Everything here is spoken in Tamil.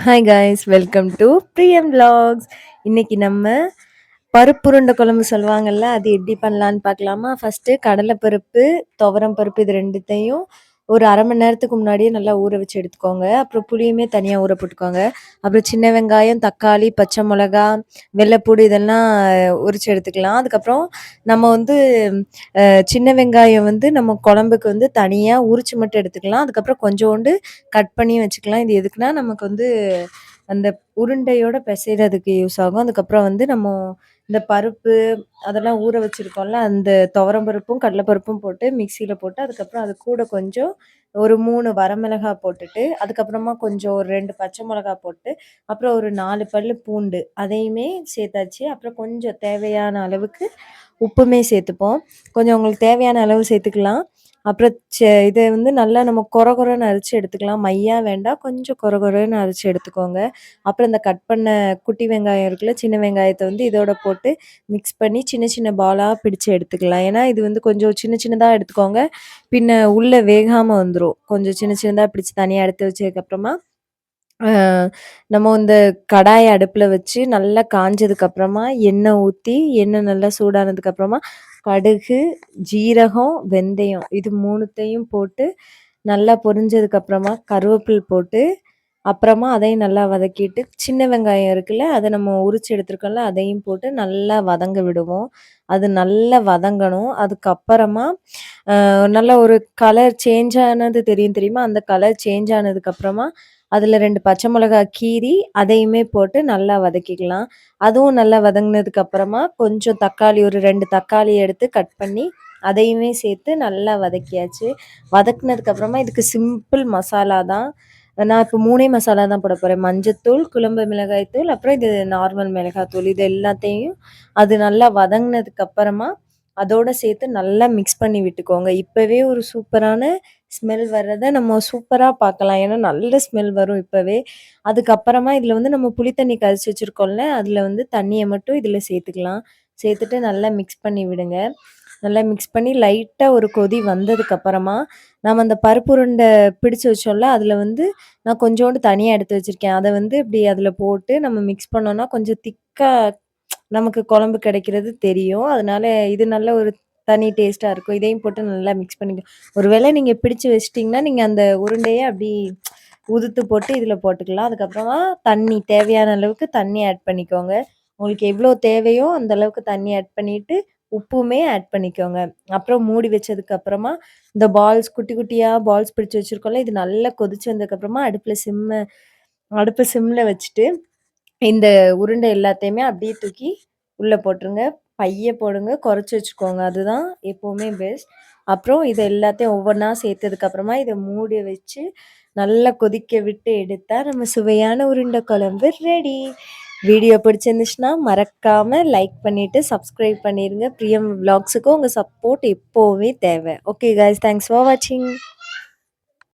ஹாய் காய்ஸ் வெல்கம் டு பிரியம் vlogs. இன்னைக்கு நம்ம பருப்புருண்டை குழம்பு சொல்லுவாங்கல்ல, அது எப்படி பண்ணலான்னு பார்க்கலாமா? ஃபர்ஸ்ட்டு கடலைப்பருப்பு, துவரம் பருப்பு இது ரெண்டுத்தையும் ஒரு அரை மணி நேரத்துக்கு முன்னாடியே நல்லா ஊற வச்சு எடுத்துக்கோங்க. அப்புறம் புளியுமே தனியாக ஊற போட்டுக்கோங்க. அப்புறம் சின்ன வெங்காயம், தக்காளி, பச்சை மிளகா, வெள்ளைப்பூடு இதெல்லாம் உரிச்சு எடுத்துக்கலாம். அதுக்கப்புறம் நம்ம வந்து சின்ன வெங்காயம் வந்து நம்ம குழம்புக்கு வந்து தனியாக உரிச்சு மட்டும் எடுத்துக்கலாம். அதுக்கப்புறம் கொஞ்சோண்டு கட் பண்ணி வச்சுக்கலாம். இது எதுக்குன்னா நமக்கு வந்து அந்த உருண்டையோட பிசைறதுக்கு யூஸ் ஆகும். அதுக்கப்புறம் வந்து நம்ம இந்த பருப்பு அதெல்லாம் ஊற வச்சிருக்கோம்ல, அந்த துவரம் பருப்பும், கடல பருப்பும் போட்டு மிக்ஸியில போட்டு, அதுக்கப்புறம் அது கூட கொஞ்சம் ஒரு 3 வரமிளகா போட்டுட்டு, அதுக்கப்புறமா கொஞ்சம் ஒரு 2 பச்சை மிளகா போட்டு, அப்புறம் ஒரு 4 பல்லு பூண்டு அதையுமே சேர்த்தாச்சு. அப்புறம் கொஞ்சம் தேவையான அளவுக்கு உப்புமே சேர்த்துப்போம். கொஞ்சம் உங்களுக்கு தேவையான அளவு சேர்த்துக்கலாம். அப்புறம் இத வந்து நல்லா நம்ம கொர கொரன்னு அரைச்சு எடுத்துக்கலாம். மையா வேண்டாம். கொஞ்சம் கொர கொரன்னு அரைச்சு எடுத்துக்கோங்க. அப்புறம் இந்த கட் பண்ண குட்டி வெங்காயம் இருக்குல்ல, சின்ன வெங்காயத்த வந்து இதோட போட்டு மிக்ஸ் பண்ணி சின்ன சின்ன பாலா பிடிச்சு எடுத்துக்கலாம். ஏன்னா, இது வந்து கொஞ்சம் சின்ன சின்னதா எடுத்துக்கோங்க. பின்ன உள்ள வேகாம வந்துரும். கொஞ்சம் சின்ன சின்னதா பிடிச்சு தனியா எடுத்து வச்சதுக்கப்புறமா, அ நம்ம இந்த கடாய அடுப்புல வச்சு நல்லா காஞ்சதுக்கு அப்புறமா எண்ணெய் ஊத்தி, எண்ணெய் நல்லா சூடானதுக்கு அப்புறமா கடுகு, ஜீரகம், வெந்தயம் இது 3த்தையும் போட்டு நல்லா பொரிஞ்சதுக்கு அப்புறமா கருவேப்பில் போட்டு, அப்புறமா அதையும் நல்லா வதக்கிட்டு, சின்ன வெங்காயம் இருக்குல்ல, அத நம்ம உரிச்சு எடுத்துருக்கோம்ல, அதையும் போட்டு நல்லா வதங்க விடுவோம். அது நல்லா வதங்கணும். அதுக்கப்புறமா நல்ல ஒரு கலர் சேஞ்ச் ஆனது தெரியும் தெரியுமா? அந்த கலர் சேஞ்ச் ஆனதுக்கப்புறமா, அதில 2 பச்சை மிளகா கீறி, அதையுமே போட்டு நல்லா வதக்கிக்கலாம். அதுவும் நல்லா வதங்குனதுக்கு அப்புறமா, கொஞ்சம் தக்காளி ஒரு 2 தக்காளி எடுத்து கட் பண்ணி, அதையுமே சேர்த்து நல்லா வதக்கியாச்சு. வதக்குனதுக்கு அப்புறமா இதுக்கு சிம்பிள் மசாலா தான். நான் இப்போ 3 மசாலா தான் போட போறேன். மஞ்சத்தூள், குழம்பு மிளகாய் தூள், அப்புறம் இது நார்மல் மிளகாத்தூள். இது எல்லாத்தையும் அது நல்லா வதங்குனதுக்கு அப்புறமா, அதோட சேர்த்து நல்லா மிக்ஸ் பண்ணி விட்டுக்கோங்க. இப்பவே ஒரு சூப்பரான ஸ்மெல் வர்றத நம்ம சூப்பரா பார்க்கலாம். ஏன்னா நல்ல ஸ்மெல் வரும் இப்பவே. அதுக்கப்புறமா இதில வந்து நம்ம புளி தண்ணி கரைச்சு வச்சிருக்கோம்ல, அதில வந்து தண்ணிய மட்டும் இதில சேர்த்துக்கலாம். சேர்த்துட்டு நல்லா மிக்ஸ் பண்ணி விடுங்க. நல்லா மிக்ஸ் பண்ணி லைட்டா ஒரு கொதி வந்ததுக்கப்புறமா, நம்ம அந்த பருப்பு உருண்டை பிடிச்சு வச்சோம்ல, அதில வந்து நான் கொஞ்சோண்டு தனியா எடுத்து வச்சிருக்கேன். அத வந்து இப்டி அதில போட்டு நம்ம மிக்ஸ் பண்ணோம்னா, கொஞ்சம் திக்கா நமக்கு குழம்பு கிடைக்கிறது தெரியும். அதனால இது நல்ல ஒரு தனி டேஸ்ட்டா இருக்கும். இதையும் போட்டு நல்லா மிக்ஸ் பண்ணிக்க ஒரு வேளை நீங்க பிடிச்சு வச்சுட்டீங்கன்னா, நீங்க அந்த உருண்டைய அப்டி உதுத்து போட்டு இதில போட்டுக்கலாம். அதுக்கப்புறமா தண்ணி தேவையான அளவுக்கு தண்ணி ஆட் பண்ணிக்கோங்க. உங்களுக்கு எவ்வளோ தேவையோ அந்த அளவுக்கு தண்ணி ஆட் பண்ணிட்டு, உப்புமே ஆட் பண்ணிக்கோங்க. அப்புறம் மூடி வச்சதுக்கு அப்புறமா, இந்த பால்ஸ் குட்டி குட்டியா பால்ஸ் பிடிச்சு வச்சிருக்கோம்ல, இது நல்லா கொதிச்சு வந்ததுக்கப்புறமா அடுப்ப சிம்ல வச்சுட்டு, இந்த உருண்டை எல்லாத்தையுமே அப்படியே தூக்கி உள்ள போட்டுருங்க. பைய போடுங்க. குறைச்சு வச்சுக்கோங்க. அதுதான் எப்பவுமே பெஸ்ட். அப்புறம் இத எல்லாத்தையும் ஒவ்வொன்னா சேர்த்ததுக்கு அப்புறமா இத மூடி வச்சு நல்லா கொதிக்க விட்டு எடுத்தா நம்ம சுவையான உருண்டை குழம்பு ரெடி. வீடியோ பிடிச்சிருந்துச்சுன்னா மறக்காம லைக் பண்ணிட்டு சப்ஸ்கிரைப் பண்ணிருங்க. பிரியம் விளாக்ஸுக்கு உங்க சப்போர்ட் எப்பவுமே தேவை. ஓகே காய்ஸ், தேங்க்ஸ் ஃபார் வாட்சிங்.